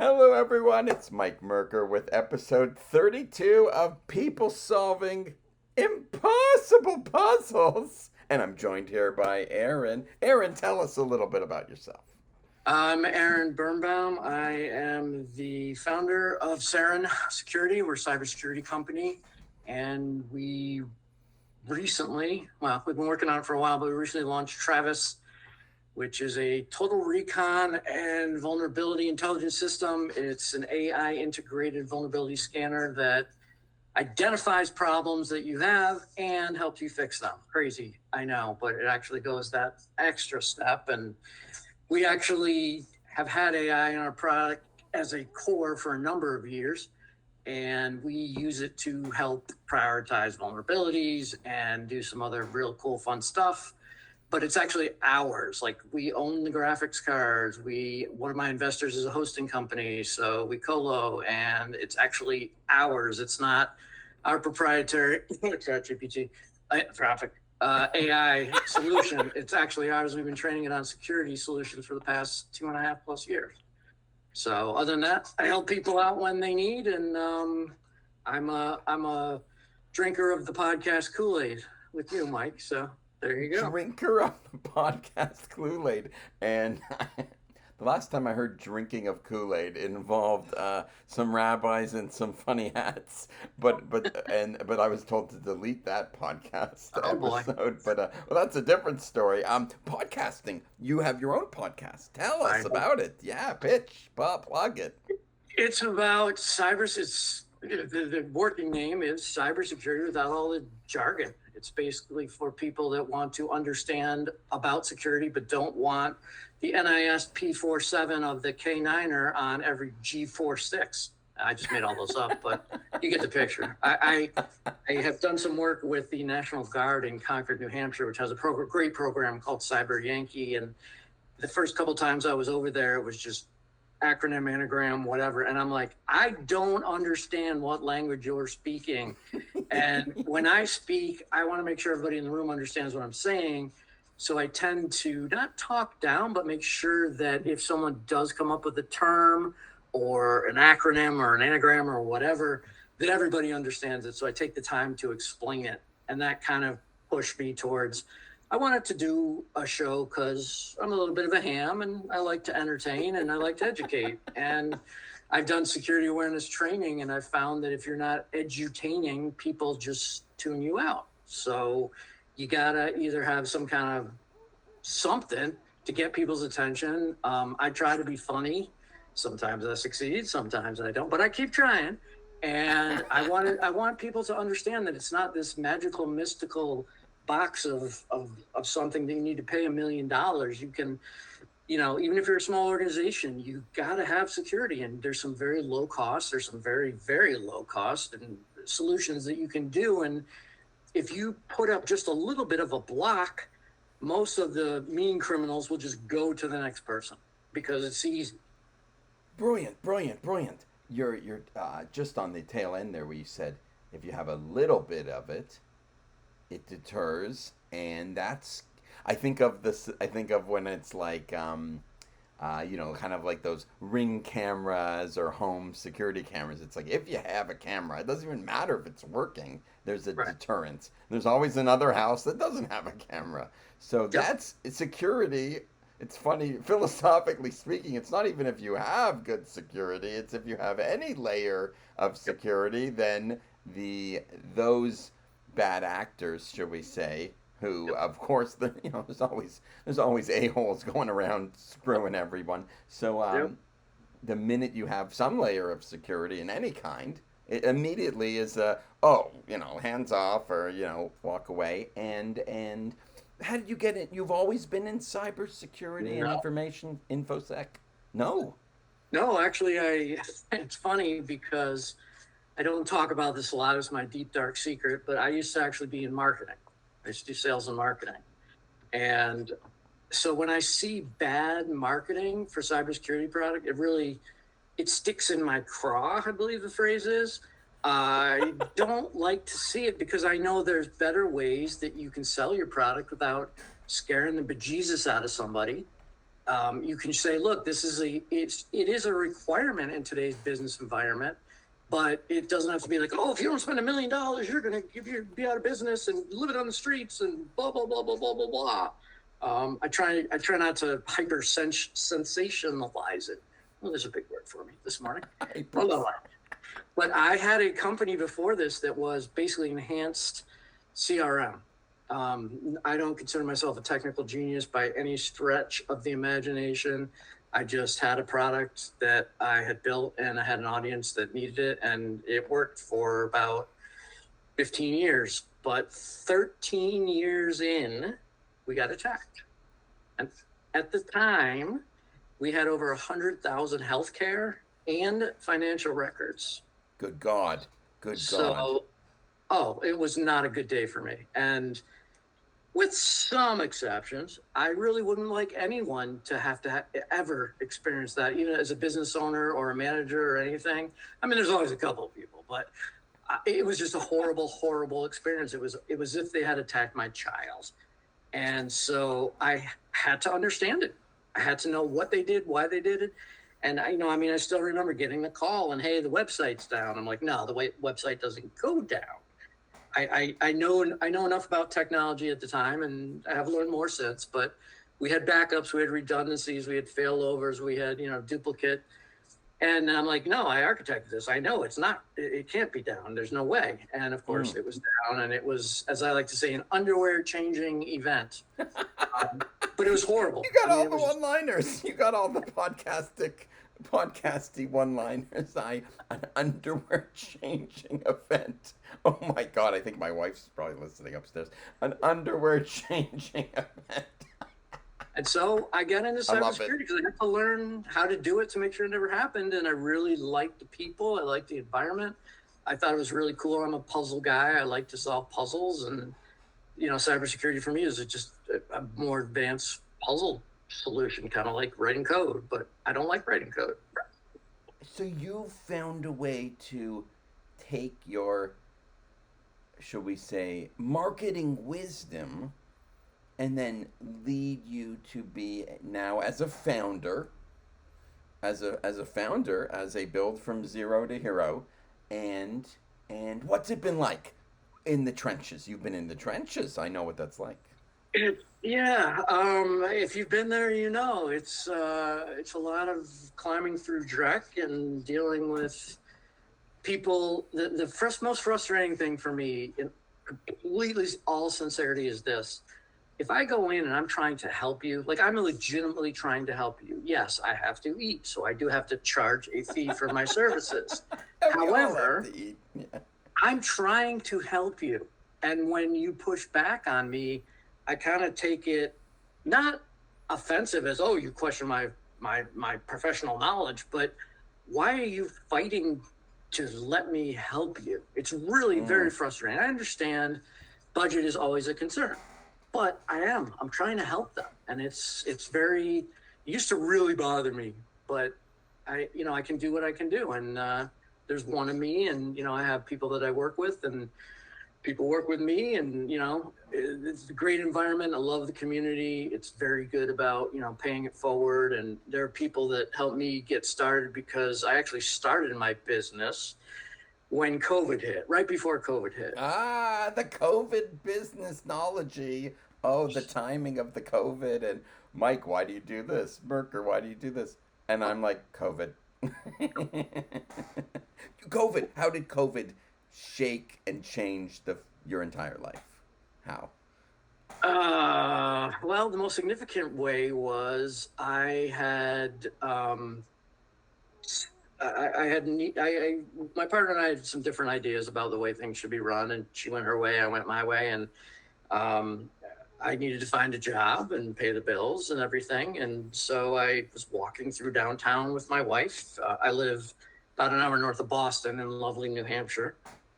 Hello, everyone. It's Mike Merker with episode 32 of People Solving Impossible Puzzles. And I'm joined here by Aaron. Aaron, tell us a little bit about yourself. I'm Aaron Birnbaum. I am the founder of Saren Security. We're a cybersecurity company, and we recently, well, we've been working on it for a while, but we recently launched Travis, which is a total recon and vulnerability intelligence system. It's an AI integrated vulnerability scanner that identifies problems that you have and helps you fix them. Crazy, I know, but it actually goes that extra step. And we actually have had AI in our product as a core for a number of years, and we use it to help prioritize vulnerabilities and do some other real cool, fun stuff. But it's actually ours. Like, we own the graphics cards. One of my investors is a hosting company, so we colo, and it's actually ours. It's not our proprietary ChatGPT traffic. AI solution. It's actually ours. We've been training it on security solutions for the past 2.5+ years. So other than that, I help people out when they need, and I'm a drinker of the podcast Kool-Aid with you, Mike. So there you go. Drinker of the podcast Kool-Aid. And the last time I heard drinking of Kool-Aid, it involved some rabbis and some funny hats. But I was told to delete that podcast Oh boy. episode. Well, that's a different story. Podcasting. You have your own podcast. Tell us about it. Yeah, pitch, plug it. It's about the working name is cybersecurity without all the jargon. It's basically for people that want to understand about security but don't want the NIST P47 of the K9er on every G46. I just made all those up, but you get the picture. I have done some work with the National Guard in Concord, New Hampshire, which has a great program called Cyber Yankee. And the first couple times I was over there, it was just acronym, anagram, whatever. And I'm like, I don't understand what language you're speaking. And when I speak, I want to make sure everybody in the room understands what I'm saying. So I tend to not talk down, but make sure that if someone does come up with a term or an acronym or an anagram or whatever, that everybody understands it. So I take the time to explain it. And that kind of pushed me towards, I wanted to do a show because I'm a little bit of a ham and I like to entertain and I like to educate. And I've done security awareness training, and I've found that if you're not edutaining, people just tune you out. So you gotta either have some kind of something to get people's attention. I try to be funny. Sometimes I succeed, sometimes I don't, but I keep trying. And I want people to understand that it's not this magical, mystical box of something that you need to pay $1 million. You can, even if you're a small organization, you got to have security, and there's some very low cost. There's some very, very low cost and solutions that you can do. And if you put up just a little bit of a block, most of the mean criminals will just go to the next person because it's easy. Brilliant. You're just on the tail end there where you said if you have a little bit of it, it deters, and that's I think of when it's like kind of like those Ring cameras or home security cameras. It's like if you have a camera, it doesn't even matter if it's working. There's a deterrence. There's always another house that doesn't have a camera. So that's security. It's funny, philosophically speaking, it's not even if you have good security, it's if you have any layer of security, then those bad actors, should we say, who, of course, there's always a-holes going around screwing everyone. So the minute you have some layer of security in any kind, it immediately is hands off or walk away. And how did you get it? You've always been in cybersecurity and information infosec? No, actually, it's funny because I don't talk about this a lot. It's my deep, dark secret, but I used to actually be in marketing. I used to do sales and marketing. And so when I see bad marketing for cybersecurity product, it sticks in my craw, I believe the phrase is. I don't like to see it because I know there's better ways that you can sell your product without scaring the bejesus out of somebody. You can say, look, it is a requirement in today's business environment, but it doesn't have to be like, oh, if you don't spend $1 million, you're going to be out of business and live it on the streets and blah blah blah blah blah blah blah. I try not to sensationalize it. Well, there's a big word for me this morning. But I had a company before this that was basically enhanced CRM. I don't consider myself a technical genius by any stretch of the imagination. I just had a product that I had built and I had an audience that needed it, and it worked for about 15 years. But 13 years in, we got attacked. And at the time, we had over 100,000 healthcare and financial records. Good God. Good God. So, it was not a good day for me. And with some exceptions, I really wouldn't like anyone to have to ever experience that, even as a business owner or a manager or anything. I mean, there's always a couple of people, but it was just a horrible, horrible experience. It was as if they had attacked my child. And so I had to understand it. I had to know what they did, why they did it. And I still remember getting the call and, hey, the website's down. I'm like, no, the website doesn't go down. I know enough about technology at the time, and I have learned more since, but we had backups, we had redundancies, we had failovers, we had, duplicate. And I'm like, no, I architected this. I know it can't be down. There's no way. And of course it was down, and it was, as I like to say, an underwear changing event. But it was horrible. You got all the one-liners. You got all the podcasty one-liners. An underwear changing event. Oh my God, I think my wife's probably listening upstairs. An underwear changing event. And so I got into cybersecurity because I had to learn how to do it to make sure it never happened. And I really liked the people. I liked the environment. I thought it was really cool. I'm a puzzle guy. I like to solve puzzles. And, cybersecurity for me is just a more advanced puzzle solution, kind of like writing code. But I don't like writing code. So you found a way to take your, should we say, marketing wisdom and then lead you to be now as a founder, as a build from zero to hero, and what's it been like in the trenches? You've been in the trenches. I know what that's like. If you've been there, it's a lot of climbing through dreck and dealing with people. The most frustrating thing for me, in completely all sincerity, is this. If I go in and I'm trying to help you, like I'm legitimately trying to help you, yes, I have to eat. So I do have to charge a fee for my services. However, I'm trying to help you. And when you push back on me, I kind of take it not offensive as, oh, you question my professional knowledge, but why are you fighting to let me help you? It's really very frustrating. I understand budget is always a concern. But I'm trying to help them. And it used to really bother me, but I can do what I can do. And there's one of me, and, I have people that I work with, and people work with me, and, it's a great environment. I love the community. It's very good about, paying it forward. And there are people that help me get started, because I actually started my business when COVID hit, right before COVID hit. The COVID businessnology. Oh, the timing of the COVID. And Mike, why do you do this? Merker, why do you do this? And I'm like, COVID. COVID. How did COVID shake and change your entire life? How? Well, the most significant way was my partner and I had some different ideas about the way things should be run, and she went her way, I went my way, and I needed to find a job and pay the bills and everything. And so I was walking through downtown with my wife. I live about an hour north of Boston in lovely New Hampshire.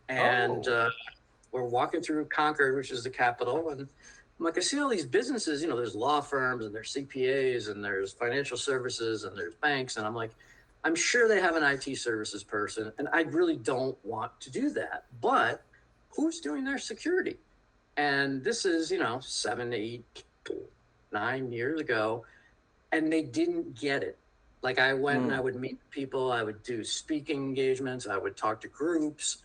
And we're walking through Concord, which is the capital. And I'm like, I see all these businesses, there's law firms and there's CPAs and there's financial services and there's banks. And I'm like, I'm sure they have an IT services person, and I really don't want to do that. But who's doing their security? And this is, 7, 8, 9 years ago. and they didn't get it. Like I went and I would meet people, I would do speaking engagements, I would talk to groups.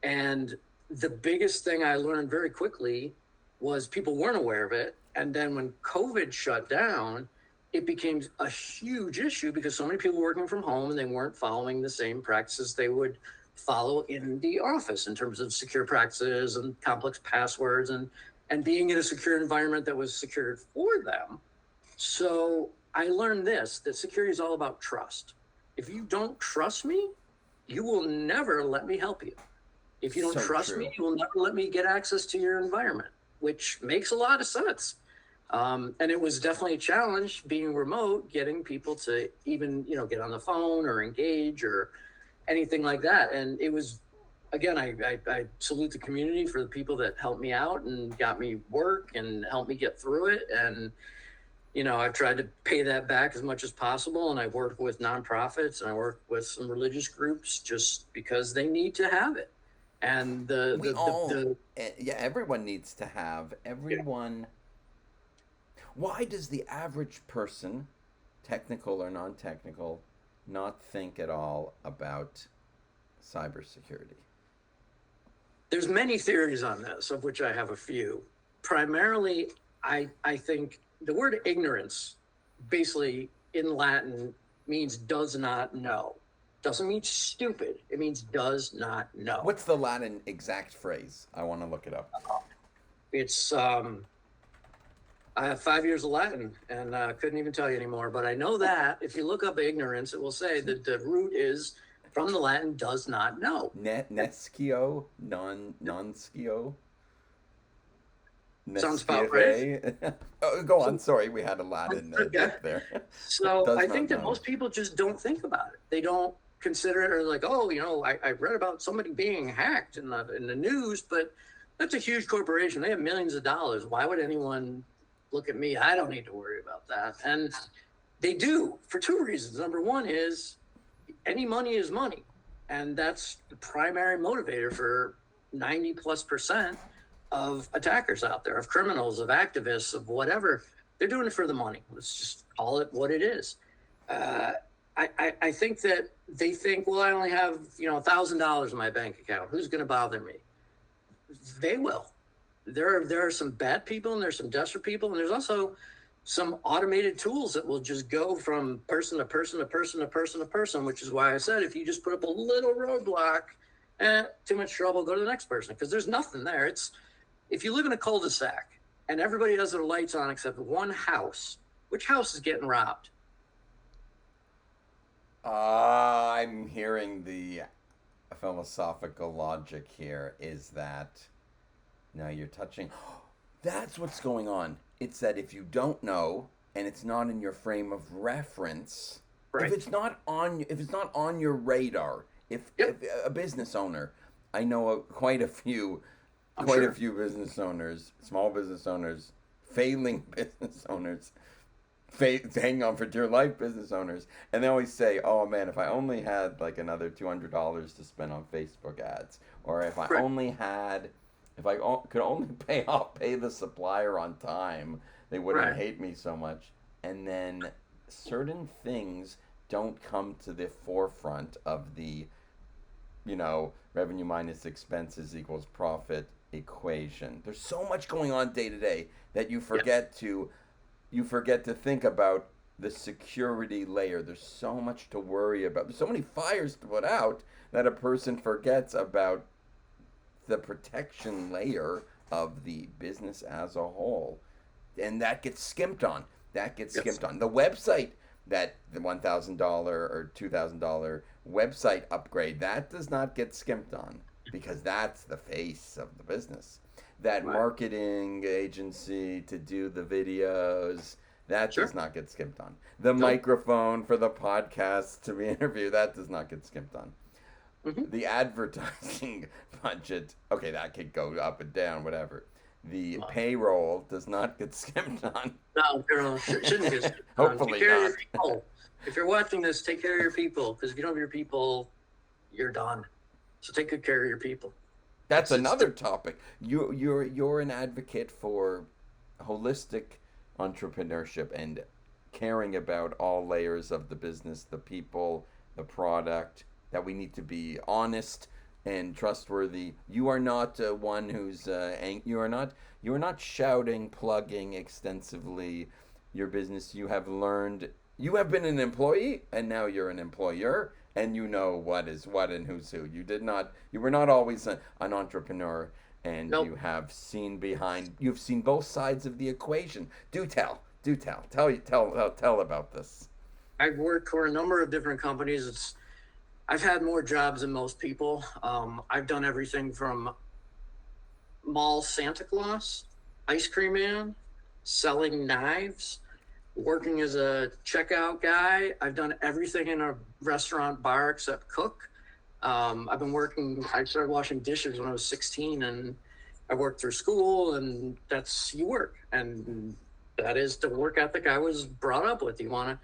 And the biggest thing I learned very quickly was people weren't aware of it. And then when COVID shut down, it became a huge issue because so many people were working from home and they weren't following the same practices they would follow in the office in terms of secure practices and complex passwords and being in a secure environment that was secured for them. So I learned this, that security is all about trust. If you don't trust me, you will never let me help you. If you don't So trust true. me, you will never let me get access to your environment, which makes a lot of sense. And it was definitely a challenge being remote, getting people to even, get on the phone or engage or anything like that. And it was, again, I salute the community for the people that helped me out and got me work and helped me get through it. And, I've tried to pay that back as much as possible. And I work with nonprofits and I work with some religious groups just because they need to have it. And We all, yeah, everyone needs to have, yeah, everyone. Why does the average person, technical or non technical, not think at all about cybersecurity? there's many theories on this, of which I have a few. Primarily, I think the word ignorance, basically in Latin, means does not know. Doesn't mean stupid. It means does not know. What's the Latin exact phrase? I want to look it up. It's I have 5 years of Latin and couldn't even tell you anymore. But I know that if you look up ignorance, it will say that the root is from the Latin does not know. Nescio, nonscio, Sounds about right. Oh, go on. So, Sorry, we had a Latin okay. dip there. So Does I not think that know. most people just don't think about it. They don't consider it, or like, oh, I read about somebody being hacked in the news, but that's a huge corporation. They have millions of dollars. Why would anyone look at me? I don't need to worry about that. And they do for two reasons. Number one is any money is money. And that's the primary motivator for 90+% of attackers out there, of criminals, of activists, of whatever. They're doing it for the money. Let's just call it what it is. Uh, I think that they think, well, I only have, $1,000 in my bank account. Who's going to bother me? They will. There are some bad people and there's some desperate people. And there's also some automated tools that will just go from person to person to person to person to person, which is why I said, if you just put up a little roadblock, too much trouble, go to the next person, because there's nothing there. If you live in a cul-de-sac and everybody has their lights on except one house, which house is getting robbed? I'm hearing the philosophical logic here is that now you're touching. That's what's going on. It's that if you don't know and it's not in your frame of reference, Right. if it's not on your radar, if Yep. a business owner, I know quite a few I'm quite a sure. few business owners, small business owners, failing business owners, hang on for dear life business owners, and they always say, "Oh man, if I only had like another $200 to spend on Facebook ads, or if I Correct. only had, if I could only pay the supplier on time, they wouldn't Right. hate me so much." And then certain things don't come to the forefront of the revenue minus expenses equals profit equation. There's so much going on day to day that Yes. you forget to think about the security layer. There's so much to worry about. There's so many fires to put out that a person forgets about the protection layer of the business as a whole. And that gets skimped on. That gets Yes. skimped on. The website, that the $1,000 or $2,000 website upgrade, that does not get skimped on because that's the face of the business. That Right. marketing agency to do the videos, that does Sure. not get skimped on. The Nope. microphone for the podcast to be interviewed, that does not get skimped on. Hmm. The advertising budget, okay, that could go up and down, whatever. The payroll does not get skimped on. No, girl, shouldn't be. Take Hopefully care of not. your people. If you're watching this, take care of your people, because if you don't have your people, you're done. So take good care of your people. That's It's another topic. You're an advocate for holistic entrepreneurship and caring about all layers of the business, the people, the product, that we need to be honest and trustworthy. You are not one who's you are not shouting, plugging extensively your business. You have learned. You have been an employee, and now you're an employer, and you know what is what and who's who. You did not. You were not always an entrepreneur, and Nope. you have seen behind. You've seen both sides of the equation. Do tell. Do tell. Tell about this. I've worked for a number of different companies. I've had more jobs than most people. I've done everything from mall Santa Claus, ice cream man, selling knives, working as a checkout guy. I've done everything in a restaurant bar except cook. I've been working, I started washing dishes when I was 16, and I worked through school, and that's you work. And that is the work ethic I was brought up with. You want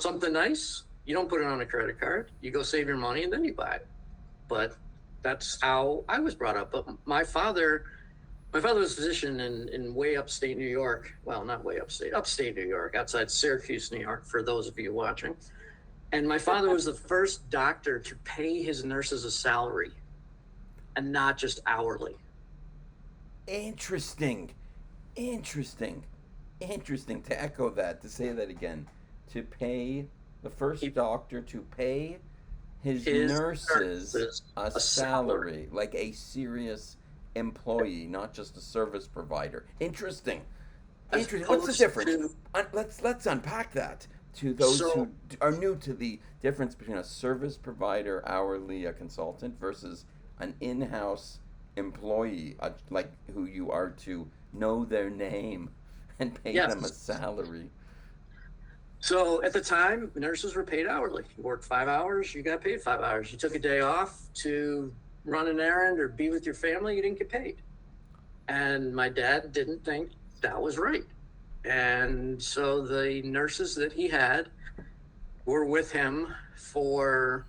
something nice? You don't put it on a credit card. You go save your money and then you buy it. But that's how I was brought up. But my father was a physician in way upstate New York. Well, not way upstate New York, outside Syracuse, New York, for those of you watching. And my father was the first doctor to pay his nurses a salary and not just hourly. Interesting. Interesting. Interesting to echo that, to say that again. To pay the first He doctor to pay his his nurses nurses a a salary salary, like a serious employee, not just a service provider. Interesting. as Interesting. What's the opposed difference? to Let's unpack that to those who so are new to the difference between a service provider, hourly, a consultant, versus an in-house employee, like who you are to know their name and pay them a yes. salary. So at the time, nurses were paid hourly. You worked 5 hours, you got paid 5 hours. You took a day off to run an errand or be with your family, you didn't get paid. And my dad didn't think that was right. And so the nurses that he had were with him for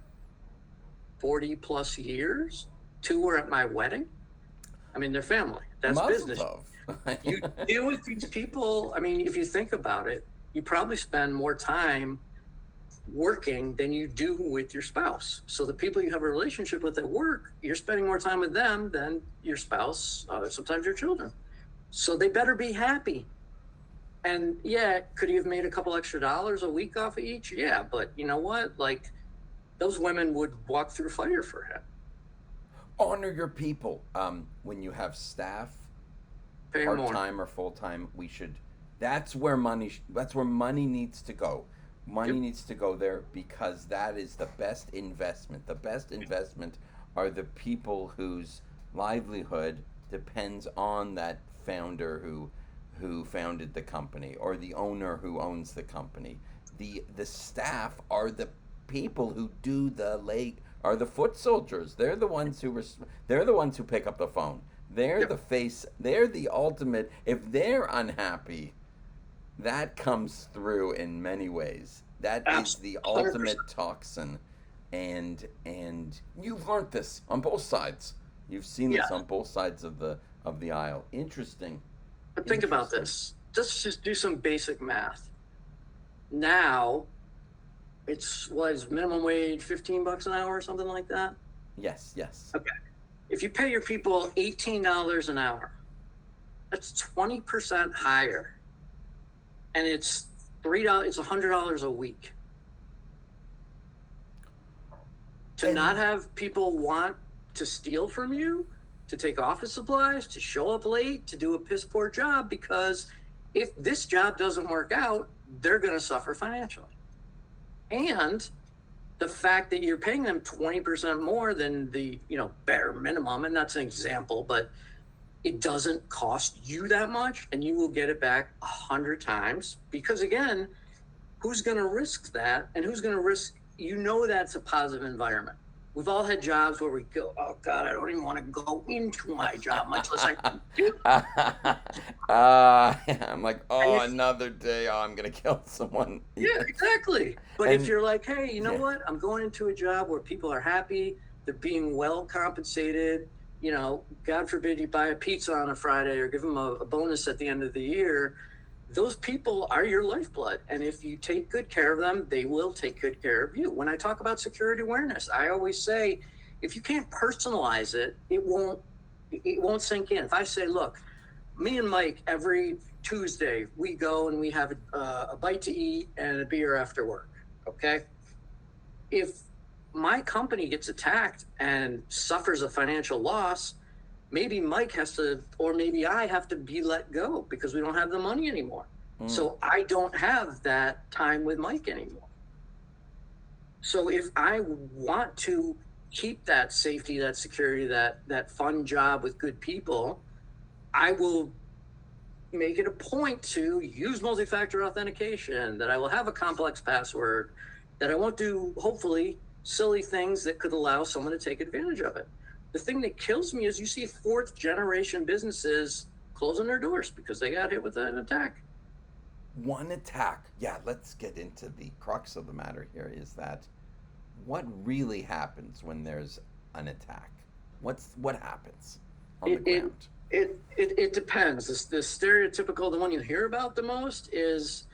40 plus years. Two were at my wedding. I mean, they're family. That's Mazel business. tov. You deal with these people. I mean, if you think about it, you probably spend more time working than you do with your spouse. So the people you have a relationship with at work, you're spending more time with them than your spouse, sometimes your children. So they better be happy. And yeah, could he have made a couple extra dollars a week off of each? Yeah, but you know what? Like those women would walk through fire for him. Honor your people. When you have staff, Pay him part more. time or full time, we should. That's where That's where money needs to go. Money Yep. needs to go there because that is the best investment. The best investment are the people whose livelihood depends on that founder who founded the company, or the owner who owns the company. The staff are the people who do the late are the foot soldiers. They're the ones who pick up the phone. They're Yep. the face. They're the ultimate. If they're unhappy, that comes through in many ways. That is Absolutely. the 100%. ultimate toxin, and you've learned this on both sides. You've seen Yeah. this on both sides of the aisle. Interesting. But think about Interesting. this. Just do some basic math. Now it's was minimum wage $15 an hour or something like that. Yes, yes. Okay. If you pay your people $18 an hour, that's 20% higher. And it's $3, it's $100 a week. To not And have people want to steal from you, to take office supplies, to show up late, to do a piss poor job, because if this job doesn't work out, they're going to suffer financially. And the fact that you're paying them 20% more than the, bare minimum, and that's an example, but it doesn't cost you that much, and you will get it back 100 times, because again, who's going to risk that, and who's going to risk, that's a positive environment. We've all had jobs where we go, oh God, I don't even want to go into my job, much less I can do it. I'm like, And oh, if another day. Oh, I'm gonna kill someone. Yeah, exactly. But if And you're like, hey, you know yeah, what? I'm going into a job where people are happy, they're being well compensated. God forbid you buy a pizza on a Friday or give them a bonus at the end of the year. those people are your lifeblood. And if you take good care of them, they will take good care of you. When I talk about security awareness, I always say, if you can't personalize it, it won't sink in. If I say, look, me and Mike, every Tuesday, we go and we have a bite to eat and a beer after work. Okay. If my company gets attacked and suffers a financial loss, maybe Mike has to, or maybe I have to be let go because we don't have the money anymore. So I don't have that time with Mike anymore. So if I want to keep that safety, that security, that fun job with good people, I will make it a point to use multi-factor authentication, that I will have a complex password, that I won't do, hopefully, silly things that could allow someone to take advantage of it. The thing that kills me is you see fourth generation businesses closing their doors because they got hit with an attack. One attack. Yeah, let's get into the crux of the matter here is that what really happens when there's an attack? What happens on the It ground? it depends. The stereotypical, the one you hear about the most is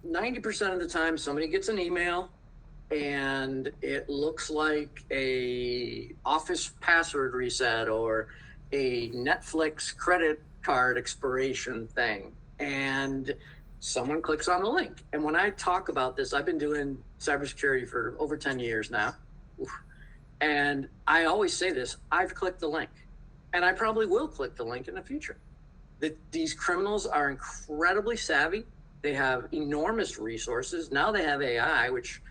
90% of the time somebody gets an email and it looks like a office password reset or a Netflix credit card expiration thing, and someone clicks on the link. And when I talk about this, I've been doing cybersecurity for over 10 years now. And I always say this, I've clicked the link, and I probably will click the link in the future. These criminals are incredibly savvy. They have enormous resources. Now they have AI, which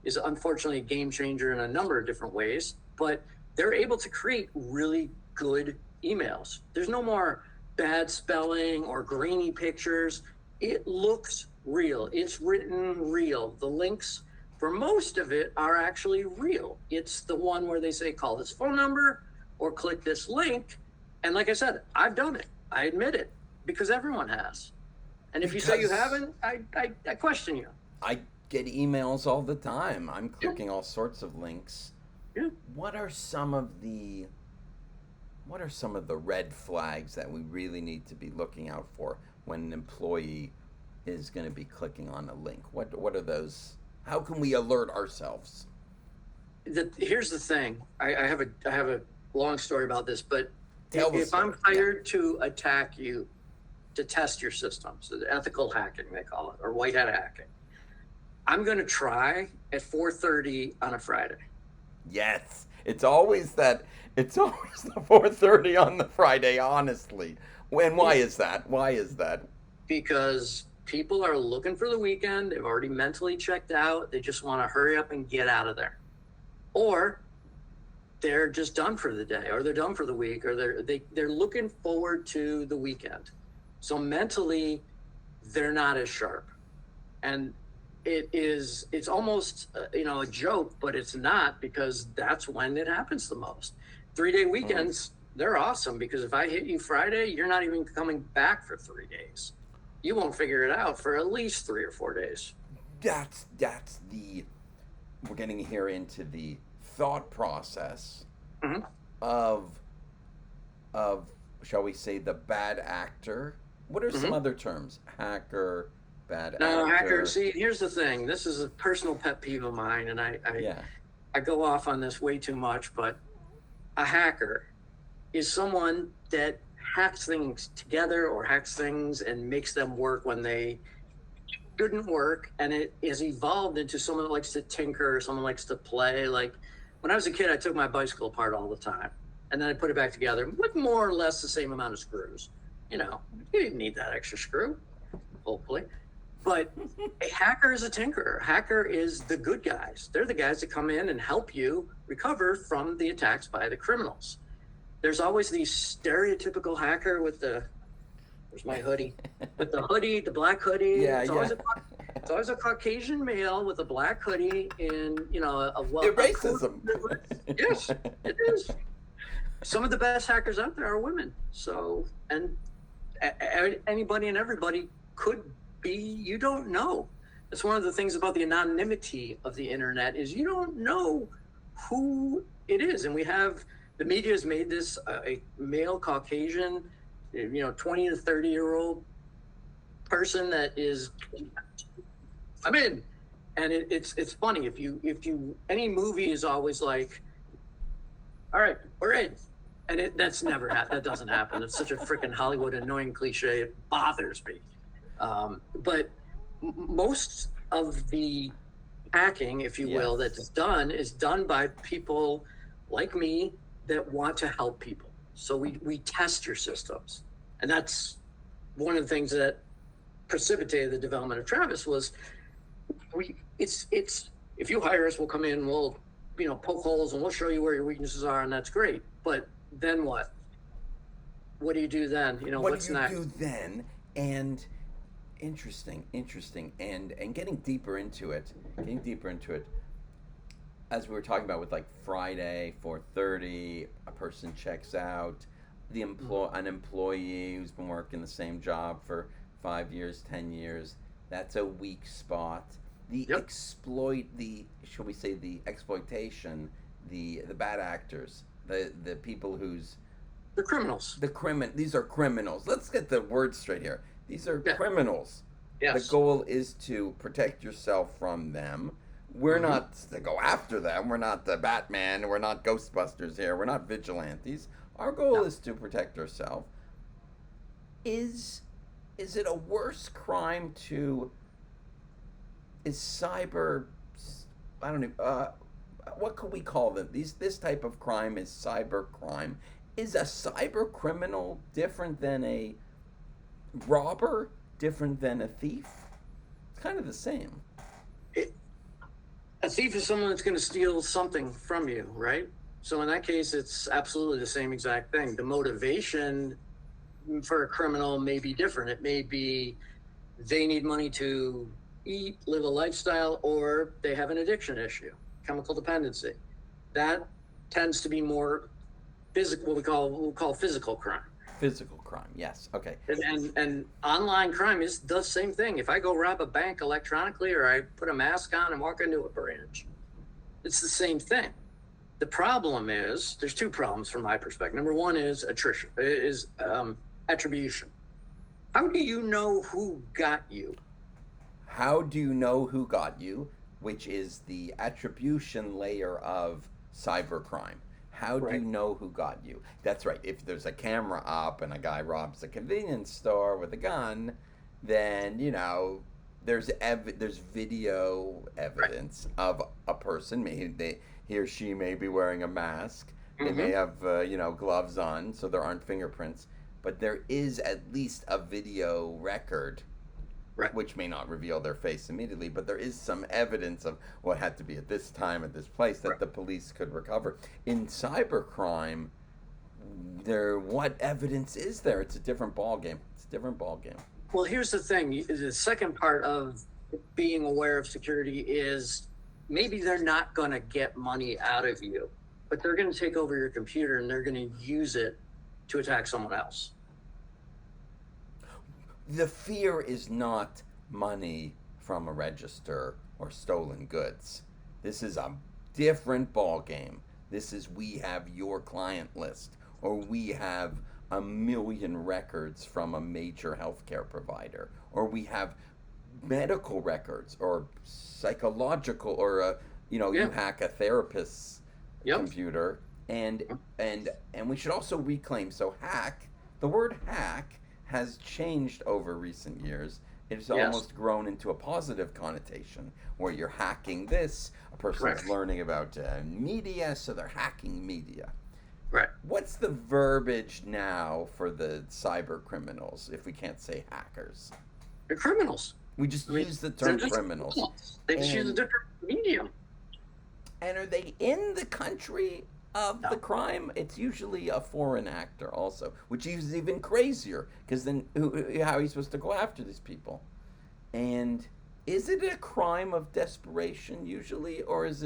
is unfortunately a game changer in a number of different ways, but they're able to create really good emails. There's no more bad spelling or grainy pictures. It looks real. It's written real. The links for most of it are actually real. It's the one where they say, call this phone number or click this link. And like I said, I've done it. I admit it, because everyone has. And if you say you haven't, I question you. I get emails all the time. I'm clicking all sorts of links. Yeah. What are some of the red flags that we really need to be looking out for when an employee is going to be clicking on a link? What are those? How can we alert ourselves? Here's the thing. I have a long story about this, but if I'm Yeah. hired to attack you, to test your systems, ethical hacking they call it, or white hat hacking, I'm going to try at 4:30 on a Friday. Yes, it's always that. It's always the 4:30 on the Friday. Honestly, and why is that? Why is that? Because people are looking for the weekend. They've already mentally checked out. They just want to hurry up and get out of there, or they're just done for the day, or they're done for the week, or they're looking forward to the weekend. So mentally, they're not as sharp, and it's almost a joke, but it's not, because that's when it happens the most. 3-day weekends, they're awesome, because if I hit you Friday, you're not even coming back for 3 days. You won't figure it out for at least 3 or 4 days. That's the we're getting here into the thought process Mhm. of shall we say the bad actor. What are some other terms? Hacker, bad No, actor. hacker. See, here's the thing. This is a personal pet peeve of mine, and Yeah. I go off on this way too much, but a hacker is someone that hacks things together or hacks things and makes them work when they shouldn't work. And it has evolved into someone that likes to tinker, or someone likes to play. Like when I was a kid, I took my bicycle apart all the time, and then I put it back together with more or less the same amount of screws. You didn't need that extra screw, hopefully. But a hacker is a tinkerer. Hacker is the good guys. They're the guys that come in and help you recover from the attacks by the criminals. There's always the stereotypical hacker with where's my hoodie? With the hoodie, the black hoodie. Yeah, it's always a Caucasian male with a black hoodie in, Racism. Yes, it is. Some of the best hackers out there are women. So, and anybody and everybody could be, you don't know. That's one of the things about the anonymity of the internet, is you don't know who it is. And the media has made this a male Caucasian, 20 to 30-year-old person that is, I'm in. And it's funny if you any movie is always like, all right, we're in. And that's never that doesn't happen. It's such a freaking Hollywood annoying cliche. It bothers me. But most of the hacking, if you will, Yes. that's done is done by people like me that want to help people. So we test your systems, and that's one of the things that precipitated the development of Travis was it's if you hire us, we'll come in, we'll poke holes, and we'll show you where your weaknesses are, and that's great. But then what? What do you do then? What What's do you next? do then? And interesting, and getting deeper into it, as we were talking about with like Friday 4:30, a person checks out, an employee who's been working the same job for 5 years, 10 years. That's a weak spot. Yep. Shall we say the exploitation, the bad actors, the people who's The criminals. these are criminals. Let's get the word straight here. These are criminals. Yes. The goal is to protect yourself from them. We're not to go after them. We're not the Batman. We're not Ghostbusters here. We're not vigilantes. Our goal is to protect ourselves. Is it a worse crime to? Is cyber? I don't know. What could we call them? This type of crime is cyber crime. Is a cyber criminal different than a robber? Different than a thief? It's kind of the same. A thief is someone that's going to steal something from you, right? So in that case, it's absolutely the same exact thing. The motivation for a criminal may be different. It may be they need money to eat, live a lifestyle, or they have an addiction issue, chemical dependency. That tends to be more physical, what we'll call physical crime. Physical crime, yes. Okay. And online crime is the same thing. If I go rob a bank electronically or I put a mask on and walk into a branch, it's the same thing. The problem is there's two problems from my perspective. Number one is attribution. How do you know who got you? How do you know who got you? Which is the attribution layer of cybercrime. How do you know who got you? That's right. If there's a camera up and a guy robs a convenience store with a gun, then there's video evidence of a person. He or she may be wearing a mask. They may have gloves on, so there aren't fingerprints. But there is at least a video record, which may not reveal their face immediately, but there is some evidence of what had to be at this time, at this place, that the police could recover. In cybercrime, what evidence is there? It's a different ballgame. Well, here's the thing. The second part of being aware of security is maybe they're not going to get money out of you, but they're going to take over your computer and they're going to use it to attack someone else. The fear is not money from a register or stolen goods. This is a different ball game. This is, we have your client list, or we have 1 million records from a major healthcare provider, or we have medical records, or psychological, or you hack a therapist's computer, and we should also reclaim. So the word hack has changed over recent years. It's almost grown into a positive connotation where you're hacking this. A person's learning about media, so they're hacking media. Right. What's the verbiage now for the cyber criminals if we can't say hackers? They're criminals. We just use the term criminals. They just use a different medium. And are they in the country of the crime? It's usually a foreign actor also, which is even crazier, because then how are you supposed to go after these people? And is it a crime of desperation usually, or is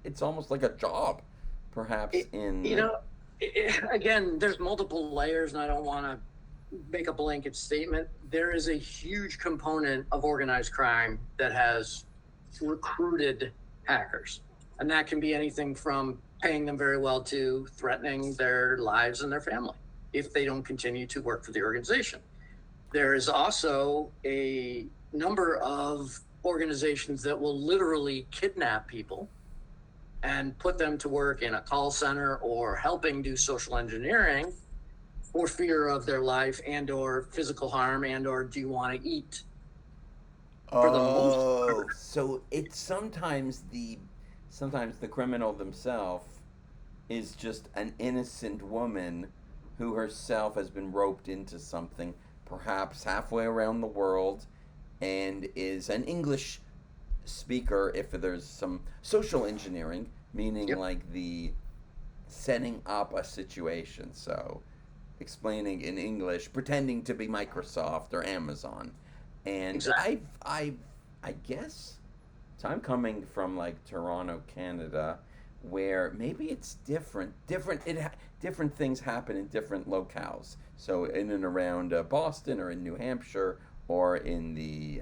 it's almost like a job, perhaps? Again, there's multiple layers, and I don't want to make a blanket statement. There is a huge component of organized crime that has recruited hackers, and that can be anything from paying them very well to threatening their lives and their family if they don't continue to work for the organization. There is also a number of organizations that will literally kidnap people and put them to work in a call center or helping do social engineering for fear of their life and or physical harm and or do you want to eat. For the most Oh, part, so it's sometimes the criminal themselves is just an innocent woman who herself has been roped into something, perhaps halfway around the world, and is an English speaker if there's some social engineering, meaning yep, like the setting up a situation. So explaining in English, pretending to be Microsoft or Amazon. And exactly. I guess time coming from like Toronto, Canada, where maybe it's different. Different things happen in different locales. So in and around Boston, or in New Hampshire, or in the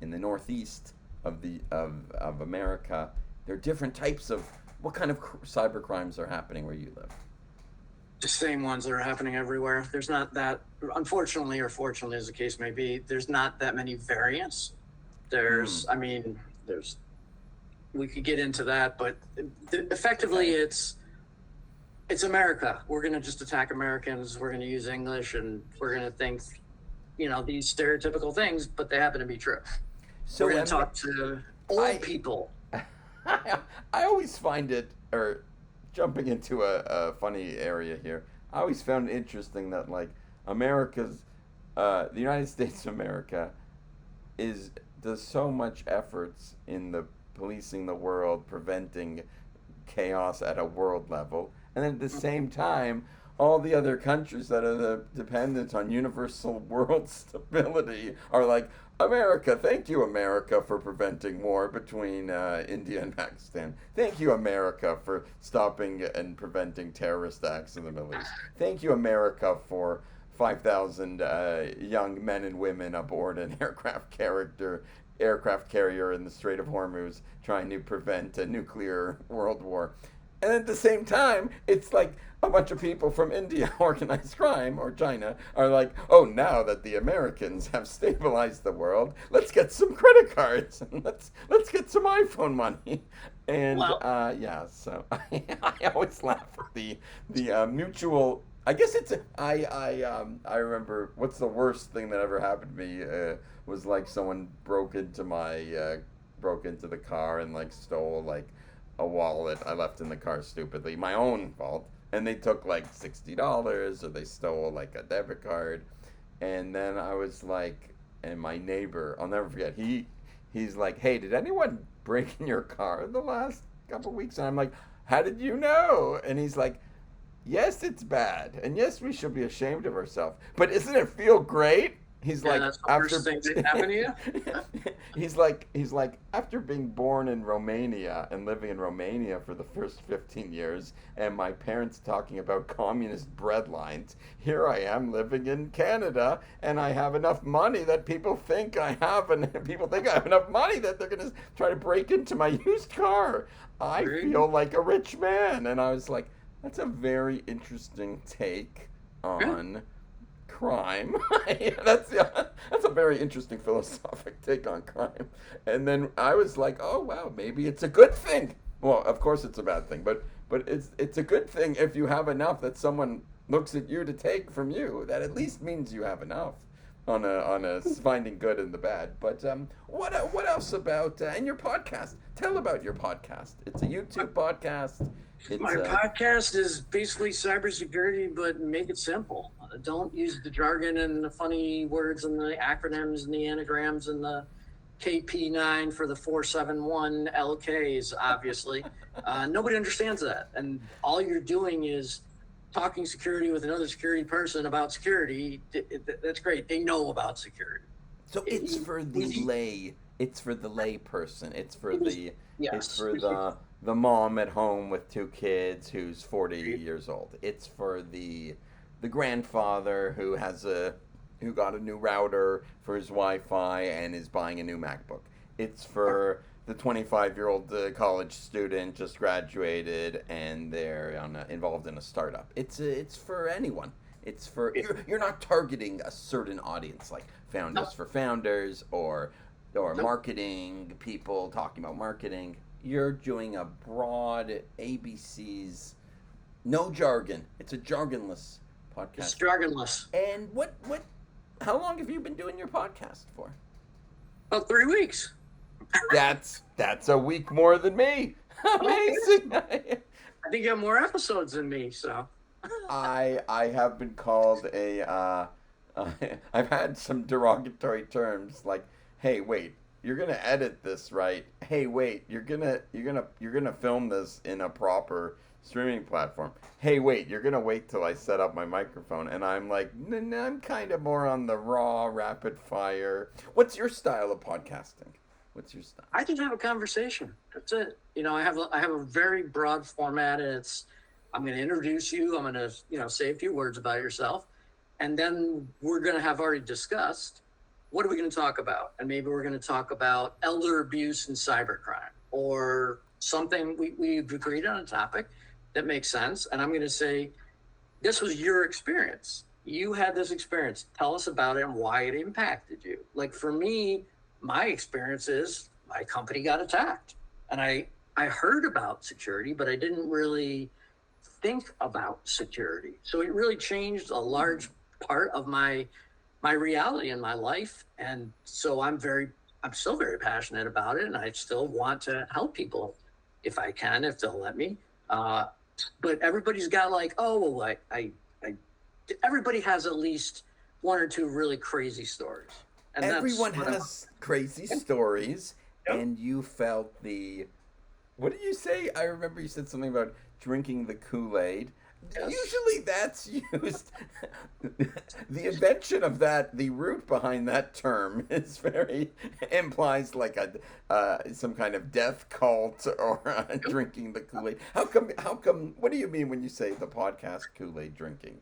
Northeast of America, there are different types of what kind of cyber crimes are happening where you live. The same ones that are happening everywhere. There's not that, unfortunately or fortunately, as the case may be, there's not that many variants. Hmm. I mean, there's, we could get into that, but effectively, Okay. it's America. We're going to just attack Americans. We're going to use English, and we're going to think, these stereotypical things, but they happen to be true. We're So going to talk to old I people. I always find it, or jumping into a funny area here. I always found it interesting that like the United States of America is does so much efforts in the policing the world, preventing chaos at a world level, and then at the same time, all the other countries that are dependent on universal world stability are like, America, thank you, America, for preventing war between India and Pakistan. Thank you, America, for stopping and preventing terrorist acts in the Middle East. Thank you, America, for 5,000 young men and women aboard an aircraft carrier in the Strait of Hormuz trying to prevent a nuclear world war. And at the same time, it's like a bunch of people from India, organized crime, or China, are like, oh, now that the Americans have stabilized the world, let's get some credit cards and let's get some iPhone money. And Well, yeah, so I always laugh at the mutual. I guess it's I remember what's the worst thing that ever happened to me was like someone broke into the car and like stole like a wallet I left in the car stupidly, my own fault, and they took like $60, or they stole like a debit card, and then I was like, and my neighbor, I'll never forget, he's like, hey, did anyone break in your car the last couple weeks? And I'm like, how did you know? And he's like, yes, it's bad, and yes, we should be ashamed of ourselves, but isn't it feel great? He's yeah, like, that's the worst after thing that happened to you. he's like after being born in Romania and living in Romania for the first 15 years, and my parents talking about communist bread lines, here I am living in Canada, and I have enough money that people think I have, and people think I have enough money that they're gonna try to break into my used car. I feel like a rich man. And I was like, that's a very interesting take Yeah. on crime. That's a very interesting philosophic take on crime. And then I was like, oh wow, maybe it's a good thing. Well, of course it's a bad thing, but it's a good thing if you have enough that someone looks at you to take from you. That at least means you have enough on a finding good in the bad. But what else about and your podcast? Tell about your podcast. It's a YouTube podcast. It's My podcast is basically cybersecurity, but make it simple. Don't use the jargon and the funny words and the acronyms and the anagrams and the KP9 for the 471 LKs, obviously. Nobody understands that. And all you're doing is talking security with another security person about security. That's great. They know about security. So it's for the Easy. lay. It's for the lay person. It's Yes. for the mom at home with two kids who's 40 years old. It's for the grandfather who got a new router for his Wi-Fi and is buying a new MacBook. It's for the 25-year-old college student just graduated and they're involved in a startup. It's for anyone. It's for It, you're not targeting a certain audience like no, founders for founders or nope. marketing people talking about marketing. You're doing a broad ABCs, no jargon. It's a jargonless It's podcast. jargonless. And what how long have you been doing your podcast for? About 3 weeks. That's a week more than me. Okay. Amazing. I think you have more episodes than me, so. I have been called a I've had some derogatory terms like, "Hey, wait, you're gonna edit this, right? Hey, wait, you're gonna film this in a proper streaming platform. Hey, wait, you're gonna wait till I set up my microphone." And I'm like, I'm kind of more on the raw, rapid fire. What's your style of podcasting? What's your style? I just have a conversation. That's it. I have a very broad format, and I'm going to introduce you. I'm going to say a few words about yourself, and then we're going to have already discussed what are we going to talk about, and maybe we're going to talk about elder abuse and cybercrime, or something we've agreed on a topic that makes sense, and I'm going to say this was your experience. You had this experience. Tell us about it and why it impacted you. Like for me, my experience is my company got attacked. And I heard about security, but I didn't really think about security. So it really changed a large part of my reality in my life. And so I'm still very passionate about it, and I still want to help people if I can, if they'll let me. Uh, but everybody's got like, oh, well, I everybody has at least one or two really crazy stories, and that's Everyone what I'm. has crazy stories, Yep. and you felt the. What did you say? I remember you said something about drinking the Kool Aid. Yes. Usually that's used. The invention of that, the root behind that term, is very implies like a some kind of death cult or Yep. drinking the Kool Aid. How come? How come? What do you mean when you say the podcast Kool Aid drinking?